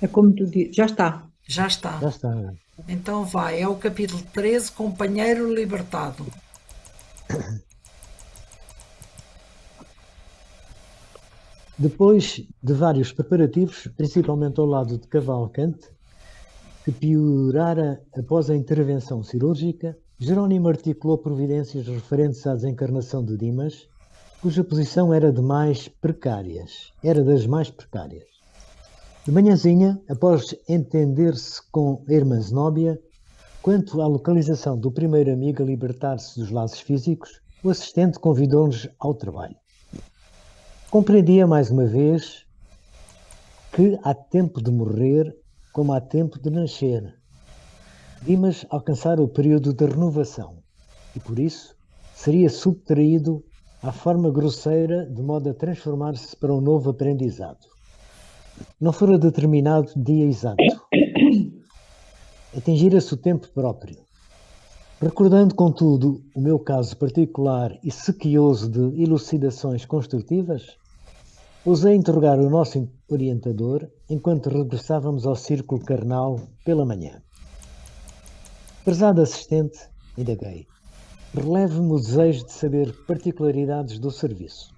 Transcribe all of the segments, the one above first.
É como tu dizes, já está. Já está. Já está. Então vai, é o capítulo 13, Companheiro Libertado. Depois de vários preparativos, principalmente ao lado de Cavalcante, que piorara após a intervenção cirúrgica, Jerónimo articulou providências referentes à desencarnação de Dimas, cuja posição era das mais precárias. De manhãzinha, após entender-se com a irmã Zenóbia, quanto à localização do primeiro amigo a libertar-se dos laços físicos, o assistente convidou-nos ao trabalho. Compreendia mais uma vez que há tempo de morrer como há tempo de nascer. Dimas alcançara o período de renovação e, por isso, seria subtraído à forma grosseira de modo a transformar-se para um novo aprendizado. Não fora determinado dia exato. Atingira-se o tempo próprio. Recordando, contudo, o meu caso particular e sequioso de elucidações construtivas, ousei interrogar o nosso orientador enquanto regressávamos ao círculo carnal pela manhã. Prezado assistente, indaguei, releve-me o desejo de saber particularidades do serviço.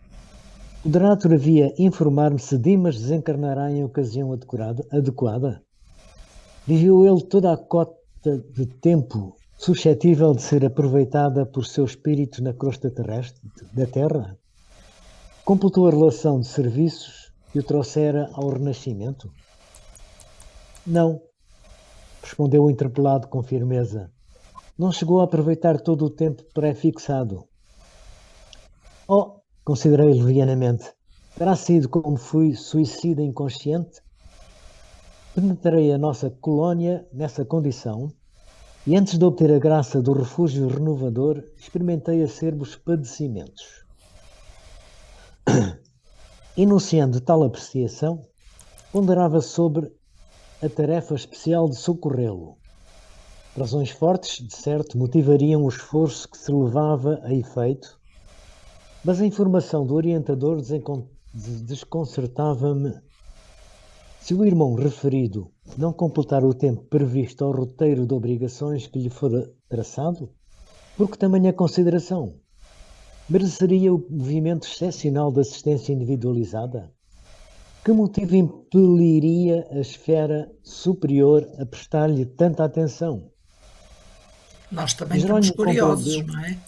Poderá, todavia, informar-me se Dimas desencarnará em ocasião adequada? Viveu ele toda a cota de tempo suscetível de ser aproveitada por seu espírito na crosta terrestre da Terra? Completou a relação de serviços que o trouxera ao renascimento? Não, respondeu o interpelado com firmeza. Não chegou a aproveitar todo o tempo pré-fixado. Oh, considerei levianamente, terá sido como fui suicida inconsciente? Penetrei a nossa colónia nessa condição e antes de obter a graça do refúgio renovador, experimentei acerbos padecimentos. Enunciando tal apreciação, ponderava sobre a tarefa especial de socorrê-lo. Razões fortes, de certo, motivariam o esforço que se levava a efeito, mas a informação do orientador desconcertava-me. Se o irmão referido não completar o tempo previsto ao roteiro de obrigações que lhe fora traçado, por que tamanha consideração? Mereceria o movimento excepcional de assistência individualizada? Que motivo impeliria a esfera superior a prestar-lhe tanta atenção? Nós também estamos Jerónimo curiosos, compreendeu. não é?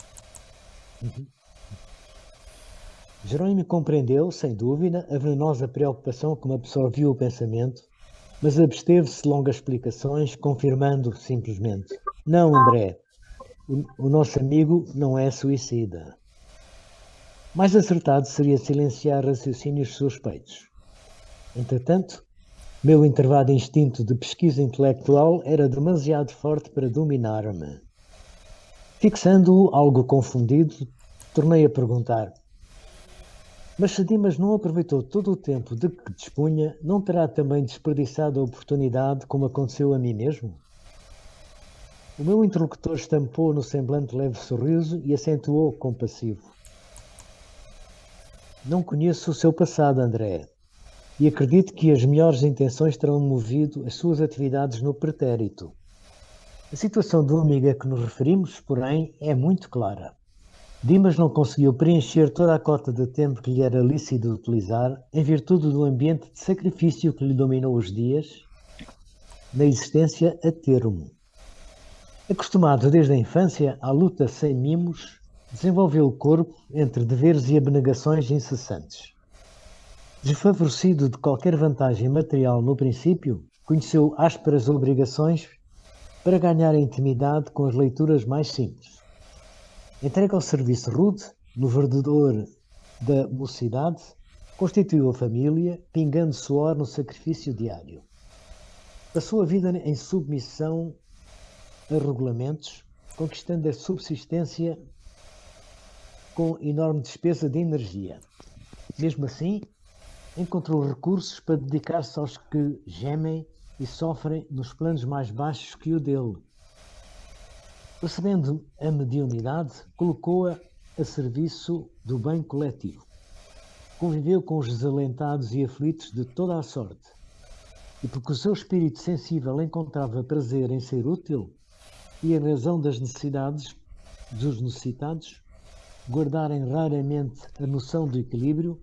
Jerónimo compreendeu, sem dúvida, a venenosa preocupação que me absorveu o pensamento, mas absteve-se de longas explicações, confirmando simplesmente: não, André, o nosso amigo não é suicida. Mais acertado seria silenciar raciocínios suspeitos. Entretanto, meu intervado instinto de pesquisa intelectual era demasiado forte para dominar-me. Fixando-o algo confundido, tornei a perguntar: mas se Dimas não aproveitou todo o tempo de que dispunha, não terá também desperdiçado a oportunidade como aconteceu a mim mesmo? O meu interlocutor estampou no semblante leve sorriso e acentuou compassivo: não conheço o seu passado, André, e acredito que as melhores intenções terão movido as suas atividades no pretérito. A situação do amigo a que nos referimos, porém, é muito clara. Dimas não conseguiu preencher toda a cota de tempo que lhe era lícito utilizar em virtude do ambiente de sacrifício que lhe dominou os dias, na existência a termo. Acostumado desde a infância à luta sem mimos, desenvolveu o corpo entre deveres e abnegações incessantes. Desfavorecido de qualquer vantagem material no princípio, conheceu ásperas obrigações para ganhar a intimidade com as leituras mais simples. Entregue ao serviço rude, no verdor da mocidade, constituiu a família, pingando suor no sacrifício diário. Passou a vida em submissão a regulamentos, conquistando a subsistência com enorme despesa de energia. Mesmo assim, encontrou recursos para dedicar-se aos que gemem e sofrem nos planos mais baixos que o dele. Percebendo a mediunidade, colocou-a a serviço do bem coletivo. Conviveu com os desalentados e aflitos de toda a sorte. e porque o seu espírito sensível encontrava prazer em ser útil, e em razão das necessidades dos necessitados guardarem raramente a noção do equilíbrio,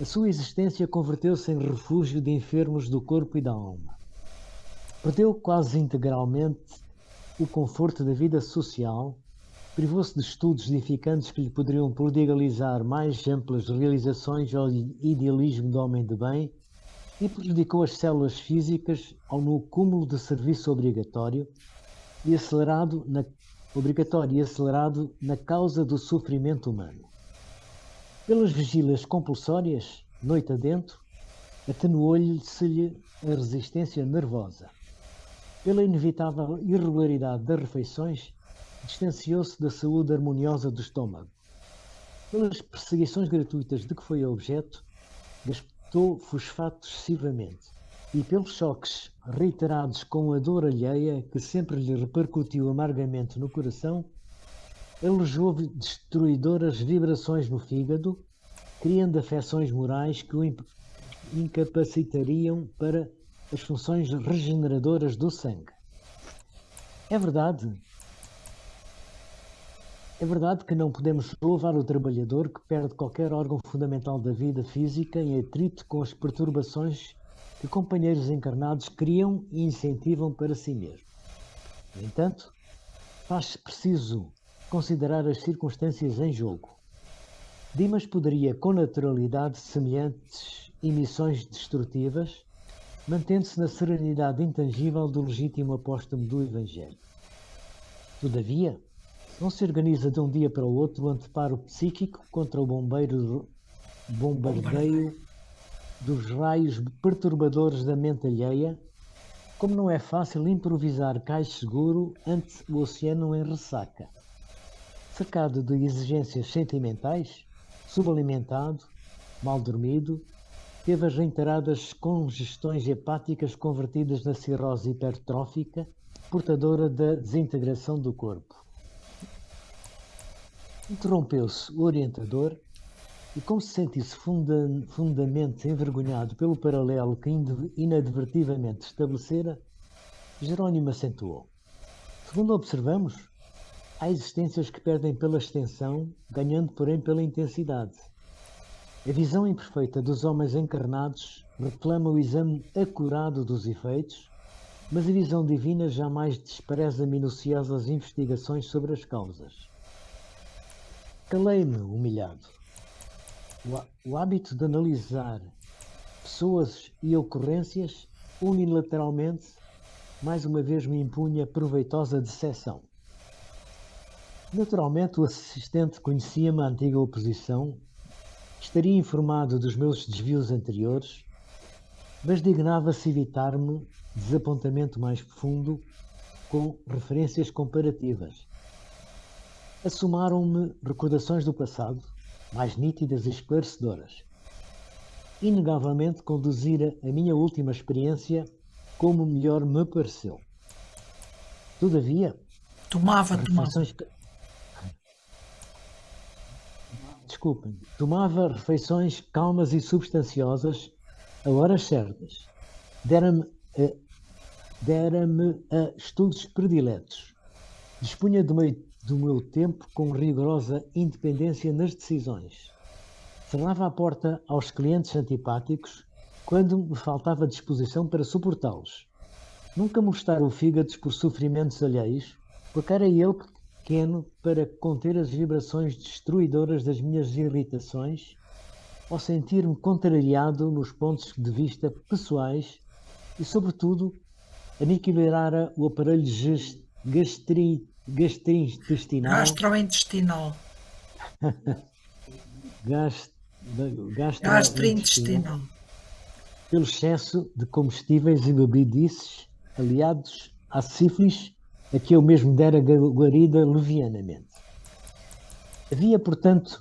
a sua existência converteu-se em refúgio de enfermos do corpo e da alma. Perdeu quase integralmente o conforto da vida social, privou-se de estudos edificantes que lhe poderiam prodigalizar mais amplas realizações ao idealismo do homem de bem e prejudicou as células físicas ao no cúmulo de serviço obrigatório e acelerado na causa do sofrimento humano. Pelas vigílias compulsórias, noite adentro, atenuou-se-lhe a resistência nervosa. Pela inevitável irregularidade das refeições, distanciou-se da saúde harmoniosa do estômago. Pelas perseguições gratuitas de que foi objeto, gastou fosfato excessivamente. E pelos choques reiterados com a dor alheia que sempre lhe repercutiu amargamente no coração, alojou destruidoras vibrações no fígado, criando afecções morais que o incapacitariam para as funções regeneradoras do sangue. É verdade que não podemos louvar o trabalhador que perde qualquer órgão fundamental da vida física em atrito com as perturbações que companheiros encarnados criam e incentivam para si mesmo. No entanto, faz-se preciso considerar as circunstâncias em jogo. Dimas poderia, com naturalidade, semelhantes emissões destrutivas, mantendo-se na serenidade intangível do legítimo apóstolo do Evangelho. Todavia, não se organiza de um dia para o outro o anteparo psíquico contra o bombardeio dos raios perturbadores da mente alheia, como não é fácil improvisar cais seguro ante o oceano em ressaca. Cercado de exigências sentimentais, subalimentado, mal dormido, teve as reiteradas congestões hepáticas convertidas na cirrose hipertrófica, portadora da desintegração do corpo. Interrompeu-se o orientador e, como se sentisse fundamente envergonhado pelo paralelo que inadvertidamente estabelecera, Jerónimo acentuou. Segundo observamos, há existências que perdem pela extensão, ganhando, porém, pela intensidade. A visão imperfeita dos homens encarnados reclama o exame acurado dos efeitos, mas a visão divina jamais despreza minuciosas investigações sobre as causas. Calei-me, humilhado. O hábito de analisar pessoas e ocorrências unilateralmente, mais uma vez me impunha proveitosa disseção. Naturalmente, o assistente conhecia-me a antiga oposição, estaria informado dos meus desvios anteriores, mas dignava-se evitar-me desapontamento mais profundo com referências comparativas. Assomaram-me recordações do passado, mais nítidas e esclarecedoras. Inegavelmente conduzira a minha última experiência como melhor me pareceu. Todavia, tomava refeições calmas e substanciosas a horas certas. Dera-me a estudos prediletos. Dispunha do meu tempo com rigorosa independência nas decisões. Cerrava a porta aos clientes antipáticos quando me faltava disposição para suportá-los. Nunca mostrar o fígado por sofrimentos alheios, porque era ele pequeno para conter as vibrações destruidoras das minhas irritações, ou sentir-me contrariado nos pontos de vista pessoais e, sobretudo, aniquilara o aparelho gastrointestinal pelo excesso de comestíveis e bebidices aliados à sífilis a que eu mesmo dera guarida levianamente. Havia, portanto,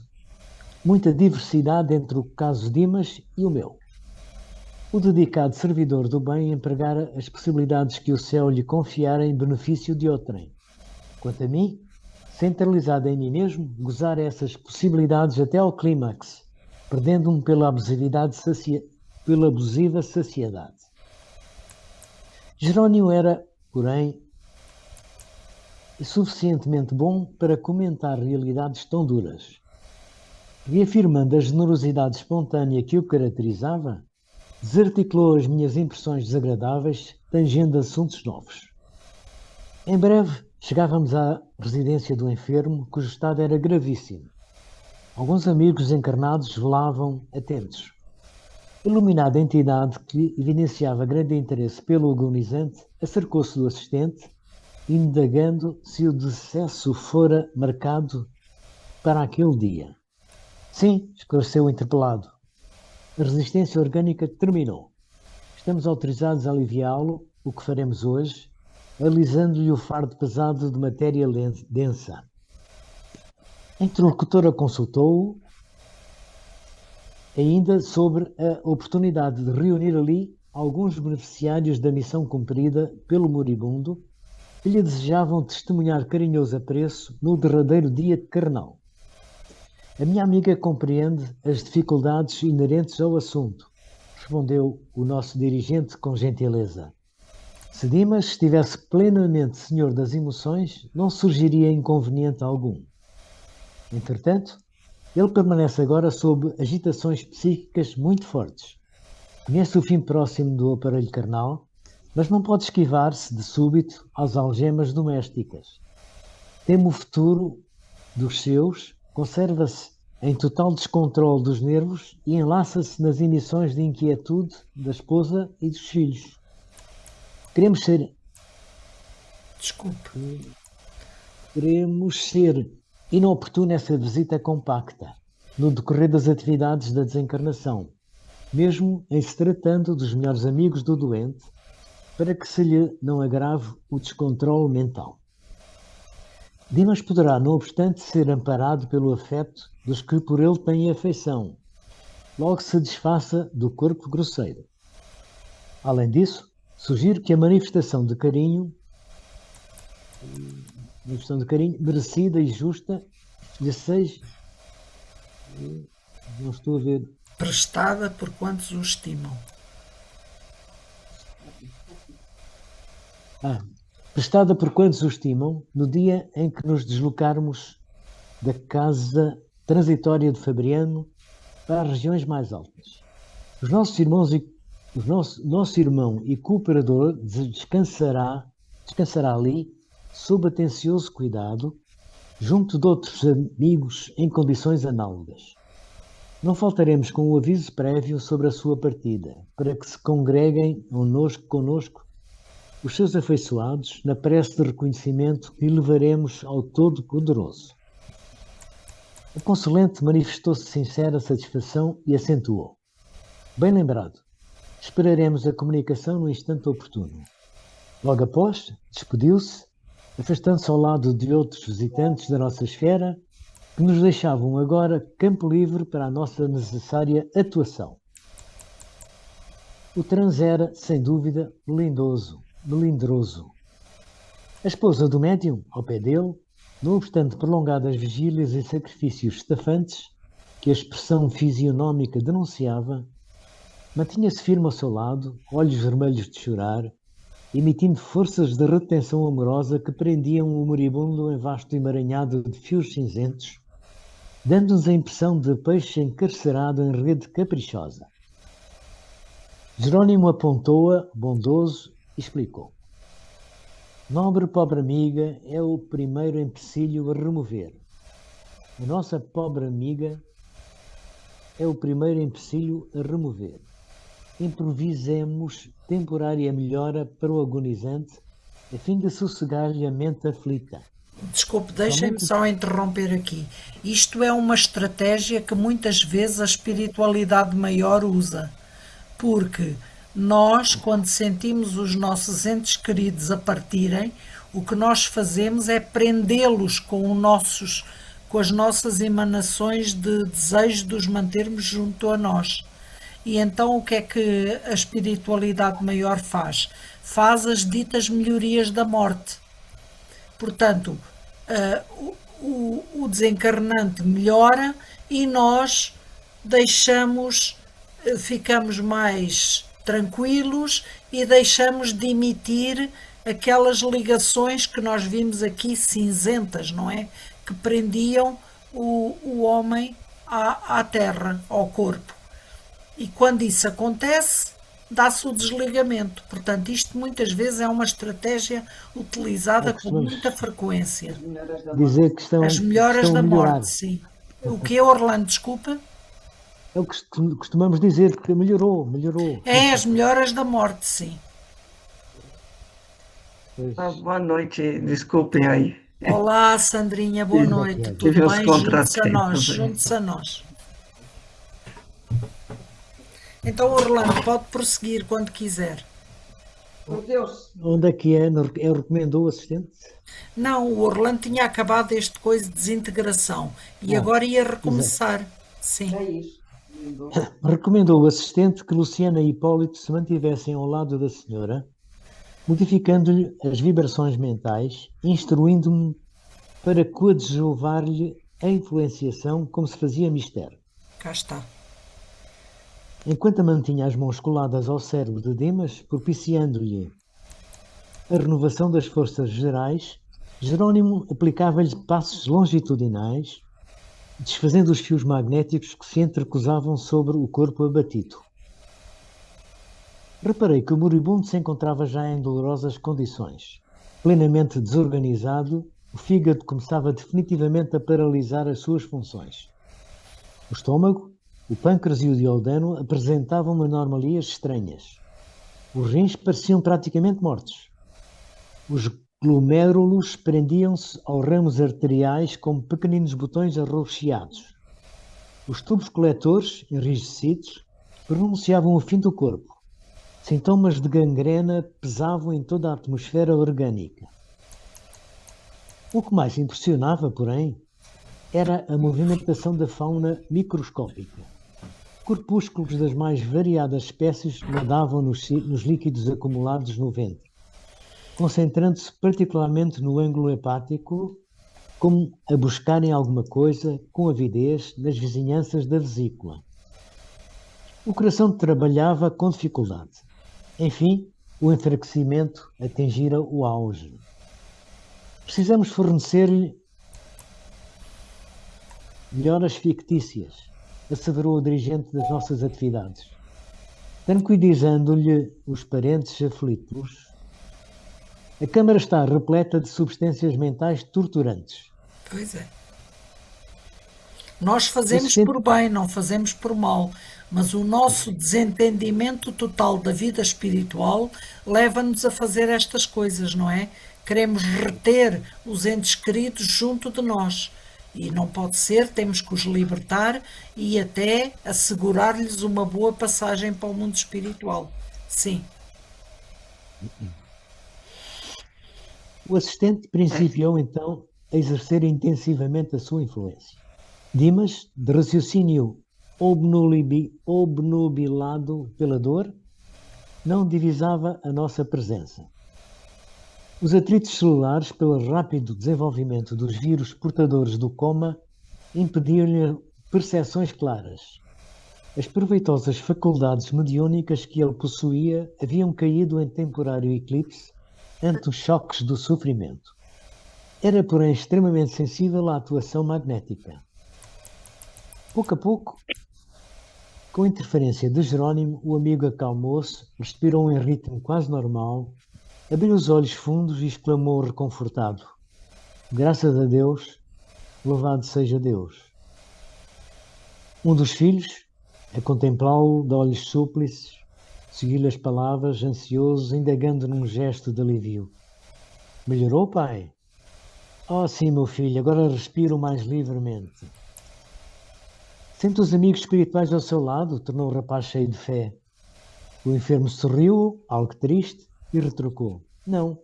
muita diversidade entre o caso Dimas e o meu. O dedicado servidor do bem empregara as possibilidades que o céu lhe confiara em benefício de outrem. Quanto a mim, centralizado em mim mesmo, gozara essas possibilidades até ao clímax, perdendo-me pela abusiva saciedade. Jerónimo era, porém, suficientemente bom para comentar realidades tão duras. Reafirmando a generosidade espontânea que o caracterizava, desarticulou as minhas impressões desagradáveis, tangendo assuntos novos. Em breve, chegávamos à residência do enfermo, cujo estado era gravíssimo. Alguns amigos encarnados velavam atentos. A iluminada entidade, que evidenciava grande interesse pelo agonizante, acercou-se do assistente, indagando se o decesso fora marcado para aquele dia. Sim, esclareceu o interpelado. A resistência orgânica terminou. Estamos autorizados a aliviá-lo, o que faremos hoje, alisando-lhe o fardo pesado de matéria densa. A interlocutora consultou-o ainda sobre a oportunidade de reunir ali alguns beneficiários da missão cumprida pelo moribundo que lhe desejavam testemunhar carinhoso apreço no derradeiro dia carnal. A minha amiga compreende as dificuldades inerentes ao assunto, respondeu o nosso dirigente com gentileza. Se Dimas estivesse plenamente senhor das emoções, não surgiria inconveniente algum. Entretanto, ele permanece agora sob agitações psíquicas muito fortes. Conhece o fim próximo do aparelho carnal, mas não pode esquivar-se de súbito às algemas domésticas. Teme o futuro dos seus, conserva-se em total descontrole dos nervos e enlaça-se nas emissões de inquietude da esposa e dos filhos. Queremos ser inoportuna essa visita compacta, no decorrer das atividades da desencarnação, mesmo em se tratando dos melhores amigos do doente, para que se lhe não agrave o descontrole mental. Dimas poderá, não obstante, ser amparado pelo afeto dos que por ele têm afeição, logo se desfaça do corpo grosseiro. Além disso, sugiro que a manifestação de carinho merecida e justa lhe seja, não estou a ver, prestada por quantos o estimam. Prestada por quantos o estimam no dia em que nos deslocarmos da casa transitória de Fabriano para as regiões mais altas. Nosso irmão e cooperador descansará ali sob atencioso cuidado, junto de outros amigos em condições análogas. Não faltaremos com o aviso prévio sobre a sua partida, para que se congreguem conosco os seus afeiçoados na prece de reconhecimento que levaremos ao Todo-Poderoso. A consulente manifestou-se sincera satisfação e acentuou. Bem lembrado, esperaremos a comunicação no instante oportuno. Logo após, despediu-se, afastando-se ao lado de outros visitantes da nossa esfera, que nos deixavam agora campo livre para a nossa necessária atuação. O transe era, sem dúvida, melindroso. A esposa do médium, ao pé dele, não obstante prolongadas vigílias e sacrifícios estafantes, que a expressão fisionómica denunciava, mantinha-se firme ao seu lado, olhos vermelhos de chorar, emitindo forças de retenção amorosa que prendiam o moribundo em vasto emaranhado de fios cinzentos, dando-nos a impressão de peixe encarcerado em rede caprichosa. Jerónimo apontou-a, bondoso, e explicou. Nobre pobre amiga é o primeiro empecilho a remover. A nossa pobre amiga é o primeiro empecilho a remover. Improvisemos temporária melhora para o agonizante, a fim de sossegar-lhe a mente aflita. Desculpe, deixem-me só interromper aqui. Isto é uma estratégia que muitas vezes a espiritualidade maior usa, porque nós, quando sentimos os nossos entes queridos a partirem, o que nós fazemos é prendê-los com as nossas emanações de desejo de os mantermos junto a nós. E então o que é que a espiritualidade maior faz? Faz as ditas melhorias da morte. Portanto, o desencarnante melhora e nós ficamos mais tranquilos e deixamos de emitir aquelas ligações que nós vimos aqui cinzentas, não é? Que prendiam o homem à terra, ao corpo. E quando isso acontece, dá-se o desligamento. Portanto, isto muitas vezes é uma estratégia utilizada com muita frequência. Dizer que As melhoras estão da a melhorar. morte, sim. O que é, Orlando? Desculpa? É o que costumamos dizer, que melhorou. É as melhoras da morte, sim. Boa noite, desculpem aí. Olá, Sandrinha, boa noite. Tudo Tive uns bem? Junte-se a nós, contratempos aí. junte-se a nós. Então, Orlando, pode prosseguir quando quiser. Onde é que é? É o recomendou o assistente? Não, o Orlando tinha acabado este coisa de desintegração e agora ia recomeçar. Sim. Recomendou o assistente que Luciana e Hipólito se mantivessem ao lado da senhora, modificando-lhe as vibrações mentais, instruindo-me para coadjuvar-lhe a influenciação como se fazia mistério. Cá está. Enquanto a mantinha as mãos coladas ao cérebro de Dimas, propiciando-lhe a renovação das forças gerais, Jerónimo aplicava-lhe passos longitudinais, desfazendo os fios magnéticos que se entrecruzavam sobre o corpo abatido. Reparei que o moribundo se encontrava já em dolorosas condições. Plenamente desorganizado, o fígado começava definitivamente a paralisar as suas funções. O estômago, o pâncreas e o duodeno apresentavam anomalias estranhas. Os rins pareciam praticamente mortos. Os glomérulos prendiam-se aos ramos arteriais como pequeninos botões arroxeados. Os tubos coletores, enrijecidos, pronunciavam o fim do corpo. Sintomas de gangrena pesavam em toda a atmosfera orgânica. O que mais impressionava, porém, era a movimentação da fauna microscópica. Corpúsculos das mais variadas espécies nadavam nos líquidos acumulados no ventre, concentrando-se particularmente no ângulo hepático, como a buscarem alguma coisa com avidez nas vizinhanças da vesícula. O coração trabalhava com dificuldade. Enfim, o enfraquecimento atingira o auge. Precisamos fornecer-lhe melhoras fictícias, asseverou o dirigente das nossas atividades, tranquilizando-lhe os parentes aflitos. A Câmara está repleta de substâncias mentais torturantes. Pois é. Nós fazemos por bem, não fazemos por mal, mas o nosso desentendimento total da vida espiritual leva-nos a fazer estas coisas, não é? Queremos reter os entes queridos junto de nós. E não pode ser, temos que os libertar e até assegurar-lhes uma boa passagem para o mundo espiritual. Sim. O assistente principiou então a exercer intensivamente a sua influência. Dimas, de raciocínio obnubilado pela dor, não divisava a nossa presença. Os atritos celulares, pelo rápido desenvolvimento dos vírus portadores do coma, impediam-lhe percepções claras. As proveitosas faculdades mediúnicas que ele possuía haviam caído em temporário eclipse ante os choques do sofrimento. Era, porém, extremamente sensível à atuação magnética. Pouco a pouco, com interferência de Jerónimo, o amigo acalmou-se, respirou em ritmo quase normal, abriu os olhos fundos e exclamou reconfortado: "Graças a Deus, louvado seja Deus." Um dos filhos, a contemplá-lo de olhos súplices, seguiu-lhe as palavras, ansioso, indagando num gesto de alívio: "Melhorou, pai?" "Oh, sim, meu filho, agora respiro mais livremente." "Sente os amigos espirituais ao seu lado?" tornou o rapaz cheio de fé. O enfermo sorriu, algo triste, e retrucou: "Não.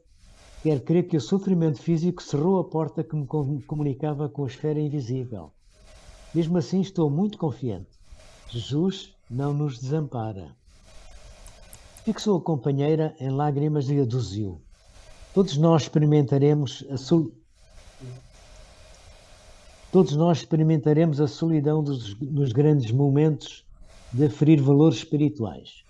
Quero crer que o sofrimento físico cerrou a porta que me comunicava com a esfera invisível. Mesmo assim, estou muito confiante. Jesus não nos desampara." Fixou a companheira em lágrimas e aduziu: Todos nós experimentaremos a solidão nos grandes momentos de aferir valores espirituais.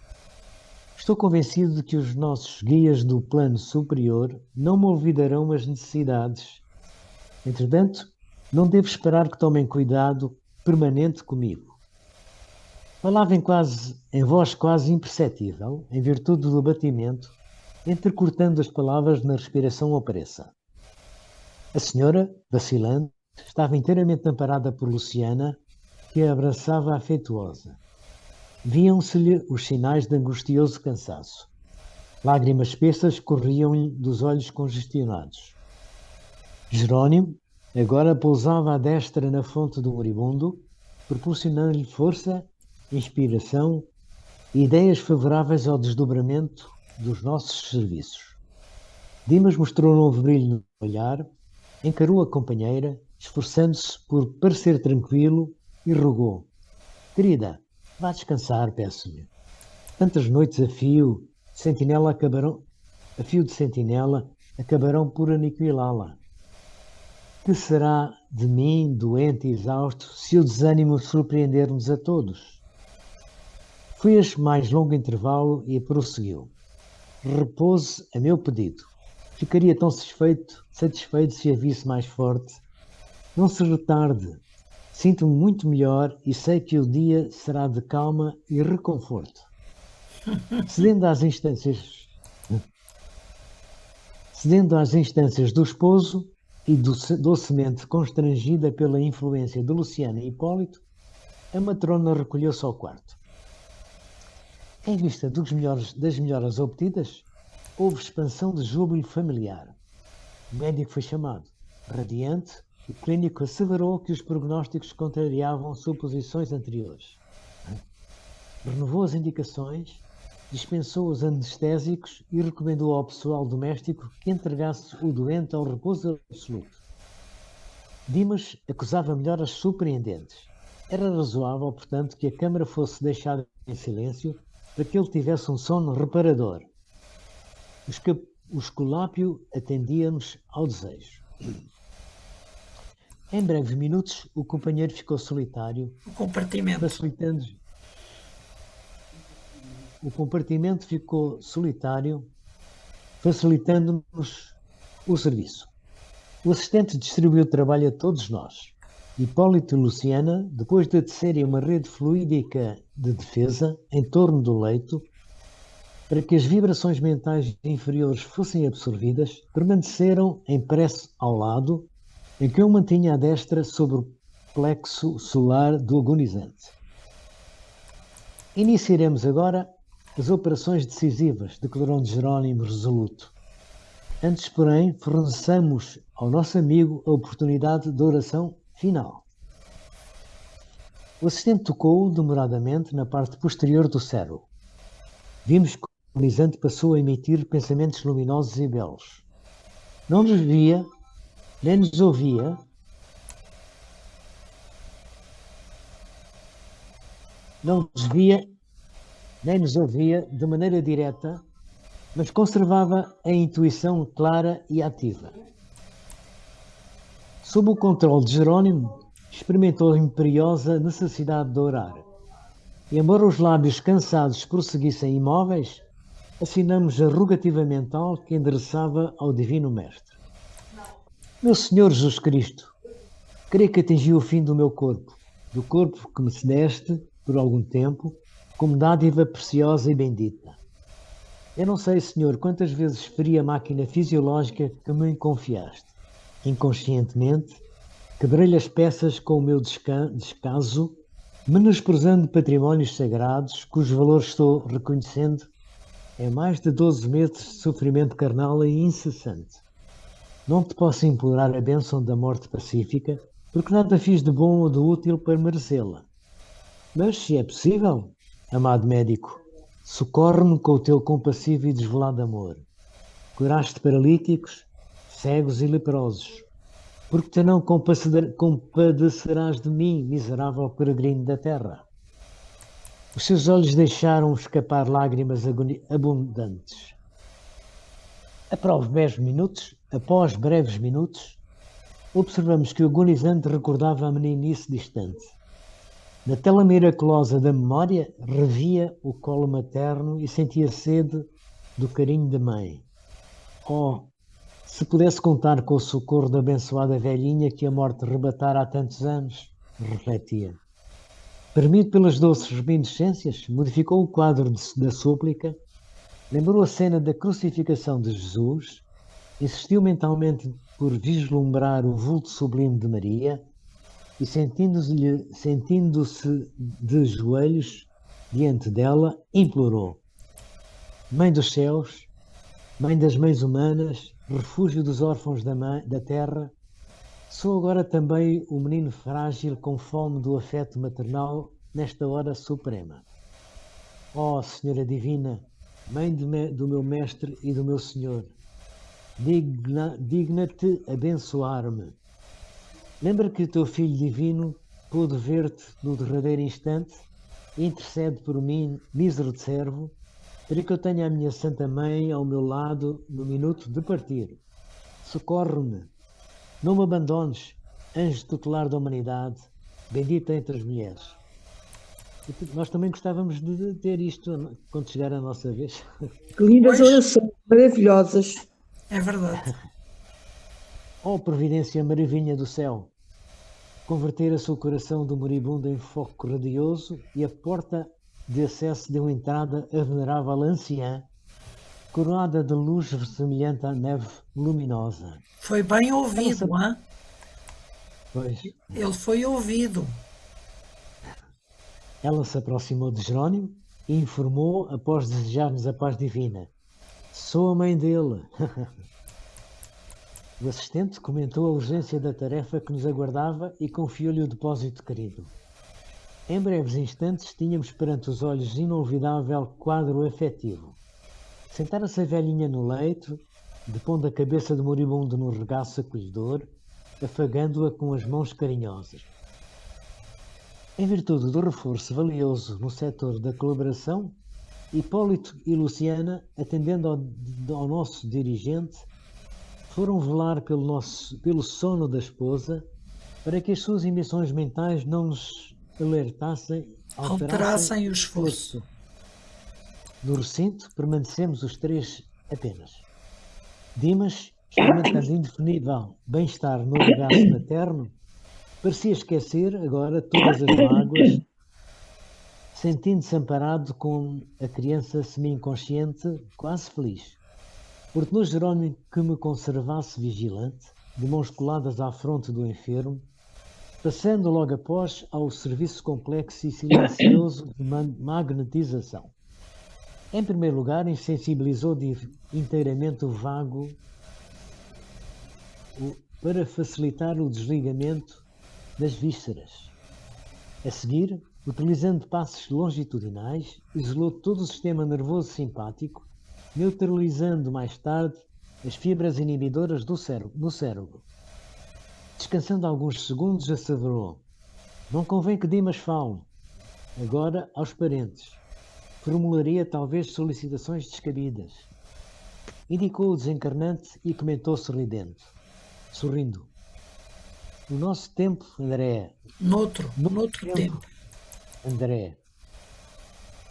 Estou convencido de que os nossos guias do plano superior não me olvidarão as necessidades. Entretanto, não devo esperar que tomem cuidado permanente comigo. Falava em voz quase imperceptível, em virtude do abatimento, entrecortando as palavras na respiração ou pressa. A senhora, vacilante, estava inteiramente amparada por Luciana, que a abraçava afetuosa. Viam-se-lhe os sinais de angustioso cansaço. Lágrimas espessas corriam-lhe dos olhos congestionados. Jerônimo agora pousava à destra na fonte do moribundo, proporcionando-lhe força, inspiração e ideias favoráveis ao desdobramento dos nossos serviços. Dimas mostrou um novo brilho no olhar, encarou a companheira, esforçando-se por parecer tranquilo, e rogou: querida, vá descansar, peço-lhe. Tantas noites a fio de sentinela acabarão por aniquilá-la. Que será de mim, doente e exausto, se o desânimo surpreender-nos a todos? Fez mais longo intervalo e prosseguiu: repouso a meu pedido. Ficaria tão satisfeito se a visse mais forte. Não se retarde. Sinto-me muito melhor e sei que o dia será de calma e reconforto. Cedendo às instâncias do esposo e docemente constrangida pela influência de Luciana e Hipólito, a matrona recolheu-se ao quarto. Em vista das melhoras obtidas, houve expansão de júbilo familiar. O médico foi chamado. Radiante, o clínico asseverou que os prognósticos contrariavam suposições anteriores. Renovou as indicações, dispensou os anestésicos e recomendou ao pessoal doméstico que entregasse o doente ao repouso absoluto. Dimas acusava melhoras surpreendentes. Era razoável, portanto, que a câmara fosse deixada em silêncio para que ele tivesse um sono reparador. O esculápio atendia-nos ao desejo. Em breves minutos, o companheiro ficou solitário, O compartimento ficou solitário, facilitando-nos o serviço. O assistente distribuiu o trabalho a todos nós. Hipólito e Luciana, depois de tecerem uma rede fluídica de defesa em torno do leito, para que as vibrações mentais inferiores fossem absorvidas, permaneceram em prece ao lado, em que eu mantinha a destra sobre o plexo solar do agonizante. Iniciaremos agora as operações decisivas, declarou Jerônimo resoluto. Antes, porém, forneçamos ao nosso amigo a oportunidade de oração final. O assistente tocou demoradamente na parte posterior do cérebro. Vimos que o agonizante passou a emitir pensamentos luminosos e belos. Não nos via, nem nos ouvia, de maneira direta, mas conservava a intuição clara e ativa. Sob o controle de Jerônimo, experimentou a imperiosa necessidade de orar. E, embora os lábios cansados prosseguissem imóveis, assinamos a rogativa mental que endereçava ao Divino Mestre. Meu Senhor Jesus Cristo, creio que atingi o fim do meu corpo, do corpo que me cedeste, por algum tempo, como dádiva preciosa e bendita. Eu não sei, Senhor, quantas vezes feri a máquina fisiológica que me confiaste. Inconscientemente, quebrei-lhe as peças com o meu descaso, menosprezando patrimónios sagrados, cujo valor estou reconhecendo é mais de 12 meses de sofrimento carnal e incessante. Não te posso implorar a bênção da morte pacífica, porque nada fiz de bom ou de útil para merecê-la. Mas, se é possível, amado médico, socorre-me com o teu compassivo e desvelado amor. Curaste paralíticos, cegos e leprosos. Porque te não compadecerás de mim, miserável peregrino da terra? Os seus olhos deixaram escapar lágrimas abundantes. Após breves minutos, observamos que o agonizante recordava a meninice distante. Na tela miraculosa da memória, revia o colo materno e sentia sede do carinho da mãe. Oh, se pudesse contar com o socorro da abençoada velhinha que a morte rebatara há tantos anos, refletia. Permitido pelas doces reminiscências, modificou o quadro da súplica, lembrou a cena da crucificação de Jesus, insistiu mentalmente por vislumbrar o vulto sublime de Maria e, sentindo-se de joelhos diante dela, implorou: Mãe dos céus, Mãe das mães humanas, refúgio dos órfãos da terra, sou agora também o menino frágil com fome do afeto maternal nesta hora suprema. Ó Senhora Divina, Mãe do meu Mestre e do meu Senhor, digna-te abençoar-me. Lembra que o teu Filho Divino pôde ver-te no derradeiro instante e intercede por mim, mísero servo, para que eu tenha a minha Santa Mãe ao meu lado no minuto de partir. Socorre-me, não me abandones, anjo tutelar da humanidade, bendita entre as mulheres. E nós também gostávamos de ter isto quando chegar a nossa vez. Que lindas Pois. orações maravilhosas. É verdade. Ó providência maravilha do céu, convertera-se o coração do moribundo em foco radioso e a porta de acesso deu entrada a venerável anciã, coroada de luz semelhante à neve luminosa. Foi bem ouvido, hein? Pois, Ele foi ouvido. ela se aproximou de Jerónimo e informou, após desejar-nos a paz divina: Sou a mãe dele. O assistente comentou a urgência da tarefa que nos aguardava e confiou-lhe o depósito querido. Em breves instantes tínhamos perante os olhos inolvidável quadro afetivo. Sentara-se a velhinha no leito, depondo a cabeça do moribundo no regaço acolhedor, afagando-a com as mãos carinhosas. Em virtude do reforço valioso no setor da colaboração, Hipólito e Luciana, atendendo ao nosso dirigente, foram velar pelo sono da esposa, para que as suas emissões mentais não nos Alterassem o esforço. No recinto permanecemos os três apenas. Dimas, experimentando indefinível bem-estar no regaço materno, parecia esquecer agora todas as mágoas, sentindo-se amparado com a criança semi-inconsciente, quase feliz. Ordenou Jerónimo que me conservasse vigilante, de mãos coladas à fronte do enfermo, passando logo após ao serviço complexo e silencioso de magnetização. Em primeiro lugar, insensibilizou inteiramente o vago para facilitar o desligamento das vísceras. A seguir, utilizando passos longitudinais, isolou todo o sistema nervoso simpático, neutralizando mais tarde as fibras inibidoras no cérebro. Descansando alguns segundos, asseverou: Não convém que Dimas fale. Agora, aos parentes. Formularia talvez solicitações descabidas. Indicou o desencarnante e comentou sorrindo. No nosso tempo, André... Noutro tempo. André,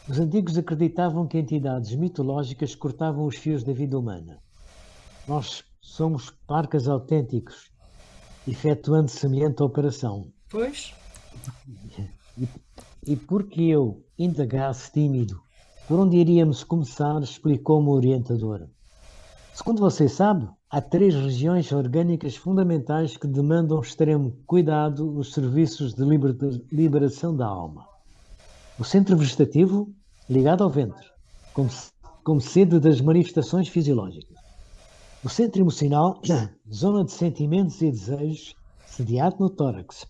os antigos acreditavam que entidades mitológicas cortavam os fios da vida humana. Nós somos parcas autênticos, efetuando semelhante operação. Pois. E porque eu indagasse tímido por onde iríamos começar, explicou-me o orientador. Segundo você sabe, há 3 regiões orgânicas fundamentais que demandam extremo cuidado nos serviços de liberação da alma. O centro vegetativo, ligado ao ventre, como sede das manifestações fisiológicas. O centro emocional, zona de sentimentos e desejos, sediado no tórax.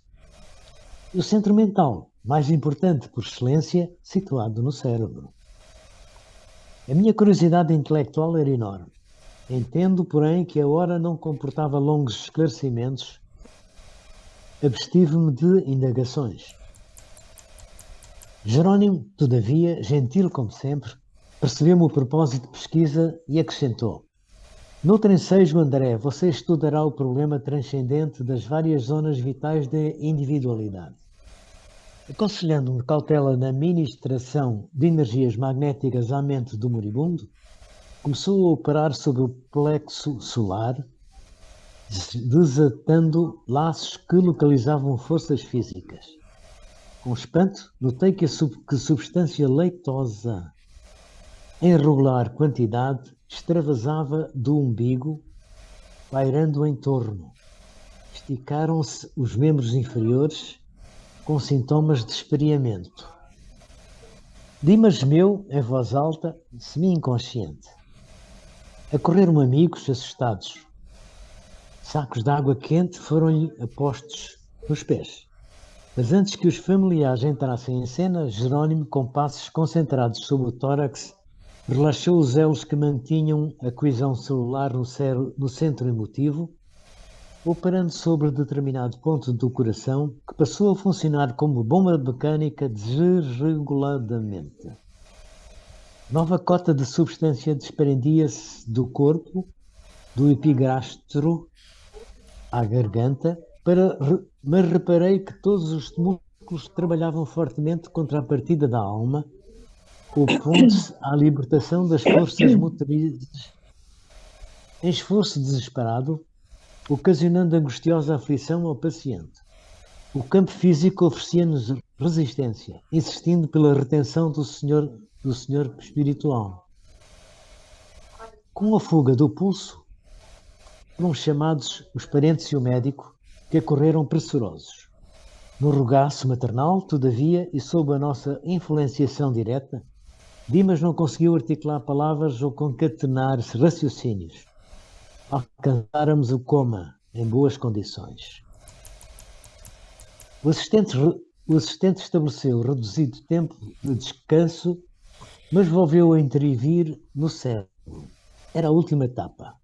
E o centro mental, mais importante por excelência, situado no cérebro. A minha curiosidade intelectual era enorme. Entendo, porém, que a hora não comportava longos esclarecimentos. Abstive-me de indagações. Jerónimo, todavia, gentil como sempre, percebeu-me o propósito de pesquisa e acrescentou: Noutro ensejo, André, você estudará o problema transcendente das várias zonas vitais da individualidade. Aconselhando-me cautela na ministração de energias magnéticas à mente do moribundo, começou a operar sobre o plexo solar, desatando laços que localizavam forças físicas. Com espanto, notei que substância leitosa, em regular quantidade, extravasava do umbigo, pairando em torno. Esticaram-se os membros inferiores, com sintomas de esfriamento. Dimas gemeu, em voz alta, semi-inconsciente. Acorreram amigos, assustados. Sacos de água quente foram-lhe apostos nos pés. Mas antes que os familiares entrassem em cena, Jerónimo, com passos concentrados sobre o tórax, relaxou os elos que mantinham a coesão celular no centro emotivo, operando sobre determinado ponto do coração que passou a funcionar como bomba mecânica desreguladamente. Nova cota de substância desprendia-se do corpo, do epigastro à garganta, mas reparei que todos os músculos trabalhavam fortemente contra a partida da alma, opondo-se à libertação das forças motrizes. Em esforço desesperado, ocasionando angustiosa aflição ao paciente. O campo físico oferecia-nos resistência, insistindo pela retenção do senhor espiritual. Com a fuga do pulso, foram chamados os parentes e o médico, que acorreram pressurosos. No regaço maternal, todavia, e sob a nossa influenciação direta, Dimas não conseguiu articular palavras ou concatenar raciocínios. Alcançáramos o coma em boas condições. O assistente estabeleceu reduzido tempo de descanso, mas volveu a intervir no cérebro. Era a última etapa.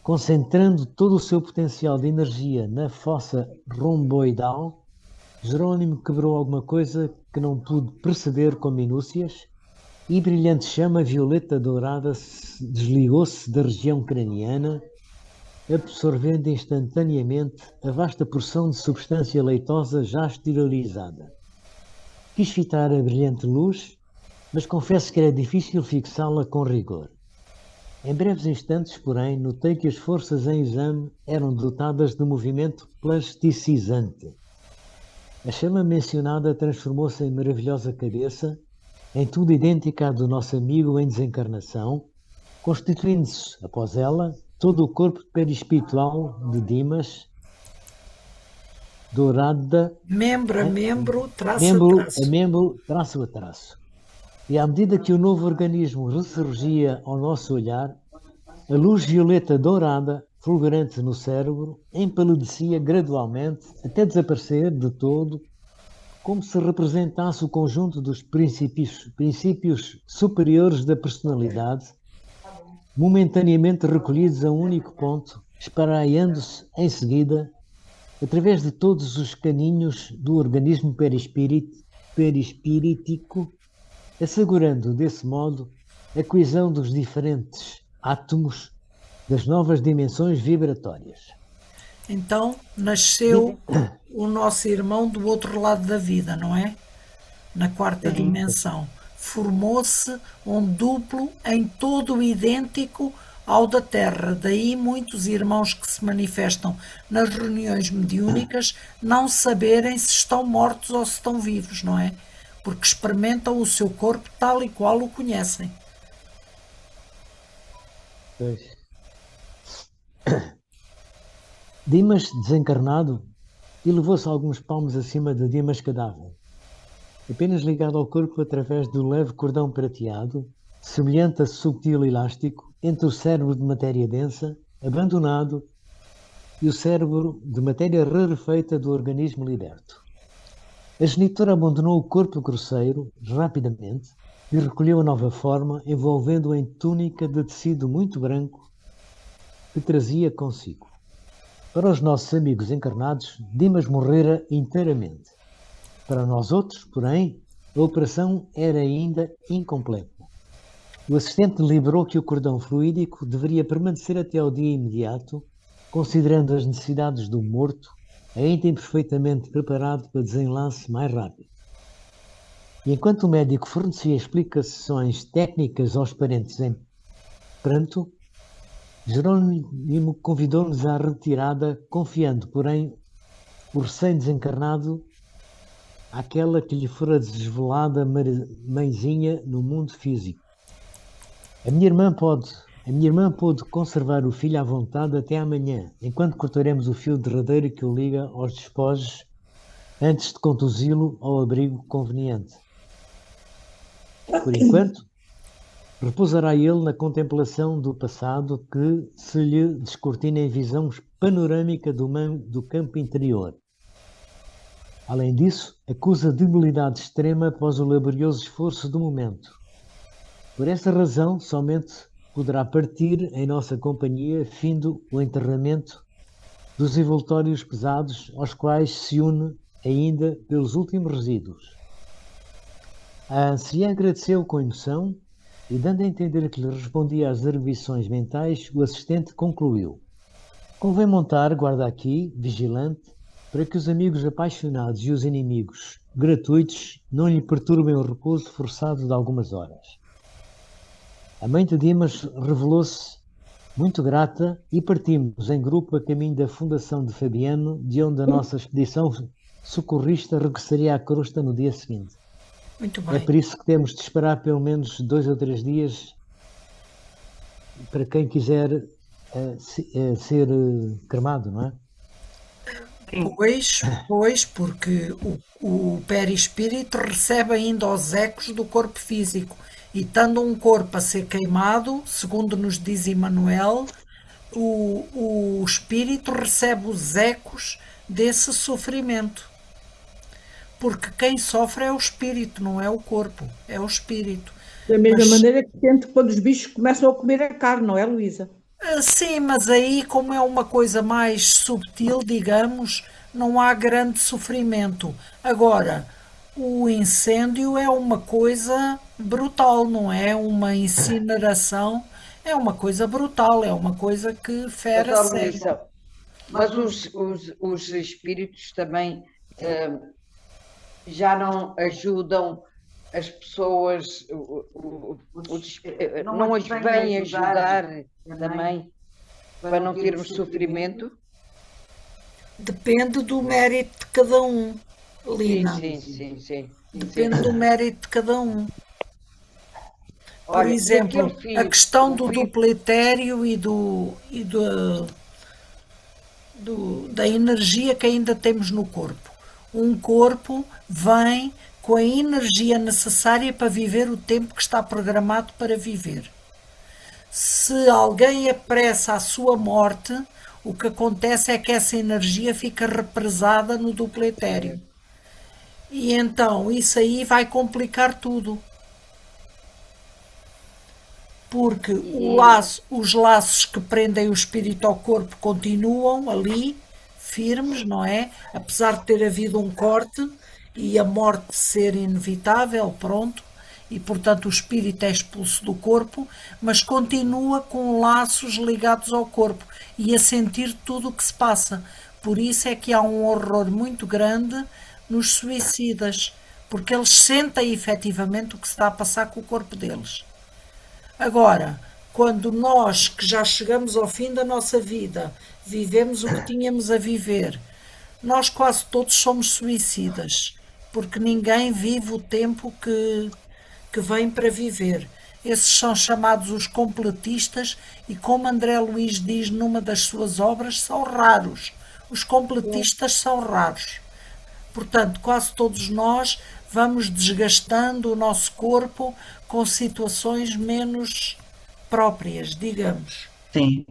Concentrando todo o seu potencial de energia na fossa romboidal, Jerónimo quebrou alguma coisa que não pude perceber com minúcias, e brilhante chama violeta dourada desligou-se da região craniana, absorvendo instantaneamente a vasta porção de substância leitosa já esterilizada. Quis fitar a brilhante luz, mas confesso que era difícil fixá-la com rigor. Em breves instantes, porém, notei que as forças em exame eram dotadas de movimento plasticizante. A chama mencionada transformou-se em maravilhosa cabeça, em tudo idêntica à do nosso amigo em desencarnação, constituindo-se, após ela, todo o corpo perispiritual de Dimas, dourada, Membro a membro, traço membro a traço. a membro, traço a traço. E à medida que o novo organismo ressurgia ao nosso olhar, a luz violeta dourada, fulgurante no cérebro, empalidecia gradualmente, até desaparecer de todo, como se representasse o conjunto dos princípios superiores da personalidade, momentaneamente recolhidos a um único ponto, espraiando-se em seguida, através de todos os caninhos do organismo perispíritico, assegurando desse modo a coesão dos diferentes átomos das novas dimensões vibratórias. Então nasceu o nosso irmão do outro lado da vida, não é? Na quarta dimensão. Formou-se um duplo em todo idêntico ao da Terra. Daí muitos irmãos que se manifestam nas reuniões mediúnicas não saberem se estão mortos ou se estão vivos, não é? Porque experimentam o seu corpo tal e qual o conhecem. Pois. Dimas, desencarnado, elevou-se alguns palmos acima de Dimas cadáver, apenas ligado ao corpo através do leve cordão prateado, semelhante a subtil elástico, entre o cérebro de matéria densa, abandonado, e o cérebro de matéria rarefeita do organismo liberto. A genitora abandonou o corpo grosseiro rapidamente e recolheu a nova forma, envolvendo-o em túnica de tecido muito branco que trazia consigo. Para os nossos amigos encarnados, Dimas morrera inteiramente. Para nós outros, porém, a operação era ainda incompleta. O assistente deliberou que o cordão fluídico deveria permanecer até ao dia imediato, considerando as necessidades do morto, ainda imperfeitamente preparado para desenlace mais rápido. E enquanto o médico fornecia explicações técnicas aos parentes em pranto, Jerônimo convidou-nos à retirada, confiando, porém, o recém-desencarnado àquela que lhe fora desvelada mãezinha no mundo físico. A minha irmã pôde conservar o filho à vontade até amanhã, enquanto cortaremos o fio derradeiro que o liga aos despojos, antes de conduzi-lo ao abrigo conveniente. Por enquanto, repousará ele na contemplação do passado que se lhe descortina em visão panorâmica do campo interior. Além disso, acusa debilidade extrema após o laborioso esforço do momento. Por essa razão, somente poderá partir em nossa companhia, findo o enterramento dos envoltórios pesados aos quais se une ainda pelos últimos resíduos. A anciã agradeceu com emoção e, dando a entender que lhe respondia às arguições mentais, o assistente concluiu: convém montar guarda aqui, vigilante, para que os amigos apaixonados e os inimigos gratuitos não lhe perturbem o repouso forçado de algumas horas. A mãe de Dimas revelou-se muito grata e partimos em grupo a caminho da Fundação de Fabiano, de onde a nossa expedição socorrista regressaria à crosta no dia seguinte. Muito bem. É por isso que temos de esperar pelo menos 2 ou 3 dias para quem quiser ser cremado, não é? Pois, porque o perispírito recebe ainda os ecos do corpo físico e, estando um corpo a ser queimado, segundo nos diz Emmanuel, o espírito recebe os ecos desse sofrimento. Porque quem sofre é o espírito, não é o corpo, é o espírito. Da mesma maneira que sente quando os bichos começam a comer a carne, não é, Luísa? Sim, mas aí, como é uma coisa mais subtil, digamos, não há grande sofrimento. Agora, o incêndio é uma coisa brutal, não é? Uma incineração é uma coisa brutal, é uma coisa que fere a sério. Mas os espíritos também já não ajudam as pessoas, não as vêm ajudar também para não termos sofrimento? Depende do mérito de cada um, Lina. Sim. Depende do mérito de cada um. Por exemplo, a questão do dupletério e da energia que ainda temos no corpo. Um corpo vem com a energia necessária para viver o tempo que está programado para viver. Se alguém apressa a sua morte, o que acontece é que essa energia fica represada no dupletério. E então isso aí vai complicar tudo. Porque os laços que prendem o espírito ao corpo continuam ali, firmes, não é? Apesar de ter havido um corte e a morte ser inevitável, pronto, e portanto o espírito é expulso do corpo, mas continua com laços ligados ao corpo e a sentir tudo o que se passa. Por isso é que há um horror muito grande nos suicidas, porque eles sentem efetivamente o que se está a passar com o corpo deles. Agora, quando nós, que já chegamos ao fim da nossa vida, vivemos o que tínhamos a viver, nós quase todos somos suicidas, porque ninguém vive o tempo que vem para viver. Esses são chamados os completistas e, como André Luiz diz numa das suas obras, são raros. Os completistas são raros. Portanto, quase todos nós vamos desgastando o nosso corpo com situações menos próprias, digamos. Sim.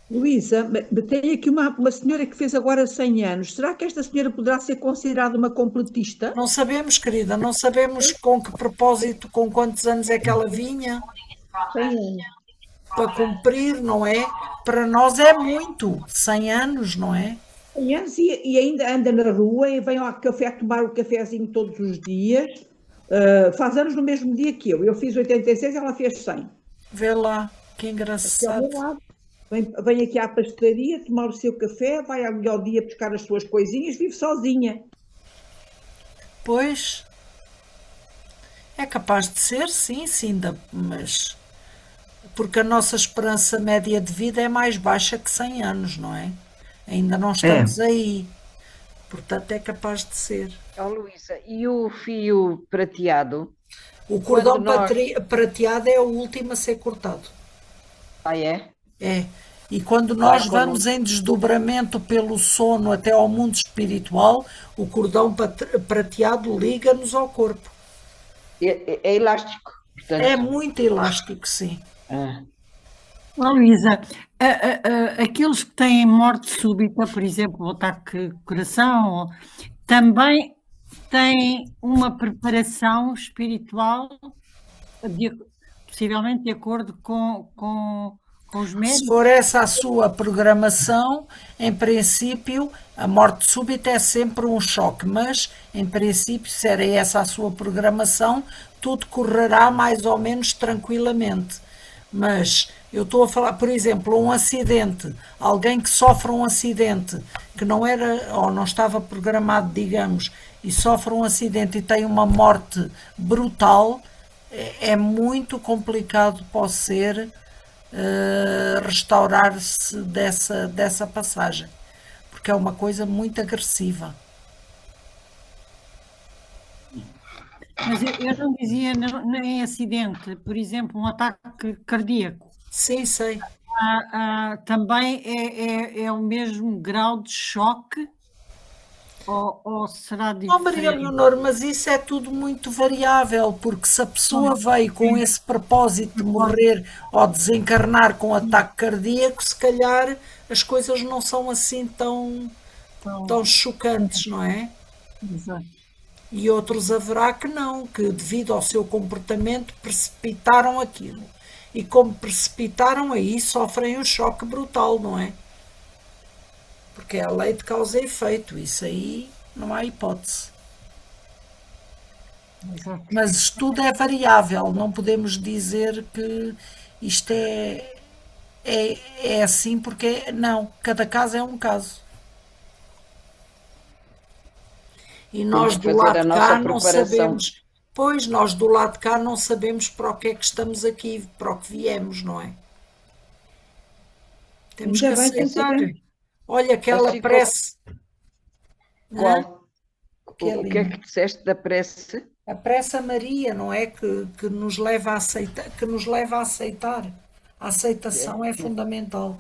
Luísa, tem aqui uma senhora que fez agora 100 anos. Será que esta senhora poderá ser considerada uma completista? Não sabemos, querida, não sabemos com que propósito, com quantos anos é que ela vinha 100 anos. para cumprir, não é? Para nós é muito, 100 anos, não é? 100 anos e ainda anda na rua e vem ao café tomar o cafezinho todos os dias. Faz anos no mesmo dia que eu. Eu fiz 86 e ela fez 100. Vê lá, que engraçado. Vem aqui à pastelaria tomar o seu café, vai ao dia buscar as suas coisinhas, vive sozinha. Pois, É capaz de ser, sim, sim, mas porque a nossa esperança média de vida é mais baixa que 100 anos, não é? Ainda não É, estamos aí, portanto é capaz de ser. Ó, Luísa, e o fio prateado? O Quando cordão nós. prateado é o último a ser cortado. Ah, é? É. E quando Ai, nós quando. vamos em desdobramento pelo sono até ao mundo espiritual, o cordão prateado liga-nos ao corpo. É elástico, É portanto. muito elástico, sim. Ah, Ó, Luísa, aqueles que têm morte súbita, por exemplo, o ataque de coração, também têm uma preparação espiritual, de- possivelmente de acordo com os Se médicos. for essa a sua programação, em princípio, a morte súbita é sempre um choque, mas, em princípio, se era essa a sua programação, tudo correrá mais ou menos tranquilamente. Mas eu estou a falar, por exemplo, um acidente, alguém que sofre um acidente que não era ou não estava programado, digamos, e sofre um acidente e tem uma morte brutal, é muito complicado pode ser restaurar-se dessa passagem, porque é uma coisa muito agressiva. Mas eu não dizia em acidente, por exemplo, um ataque cardíaco. Sim, sei. Também é o mesmo grau de choque ou será Oh, Maria diferente? Leonor, mas isso é tudo muito variável, porque se a pessoa veio com esse propósito de morrer ou desencarnar com ataque cardíaco, se calhar as coisas não são assim tão Então, chocantes, não é? exato. E outros haverá que não, que devido ao seu comportamento precipitaram aquilo. E como precipitaram aí, sofrem um choque brutal, não é? Porque é a lei de causa e efeito, isso aí não há hipótese. Exato. Mas tudo é variável, não podemos dizer que isto é assim, porque não, cada caso é um caso. E temos nós que do fazer lado a de nossa cá não preparação. sabemos, pois nós do lado de cá não sabemos para o que é que estamos aqui, para o que viemos, não é? Temos que Ainda bem que não aceitar. sabemos. Olha aquela Assim como. prece, hã? Qual? Que é O que é linda. que disseste da prece? A prece a Maria, não é? Que nos leva a aceitar, que nos leva a aceitar. A aceitação é fundamental.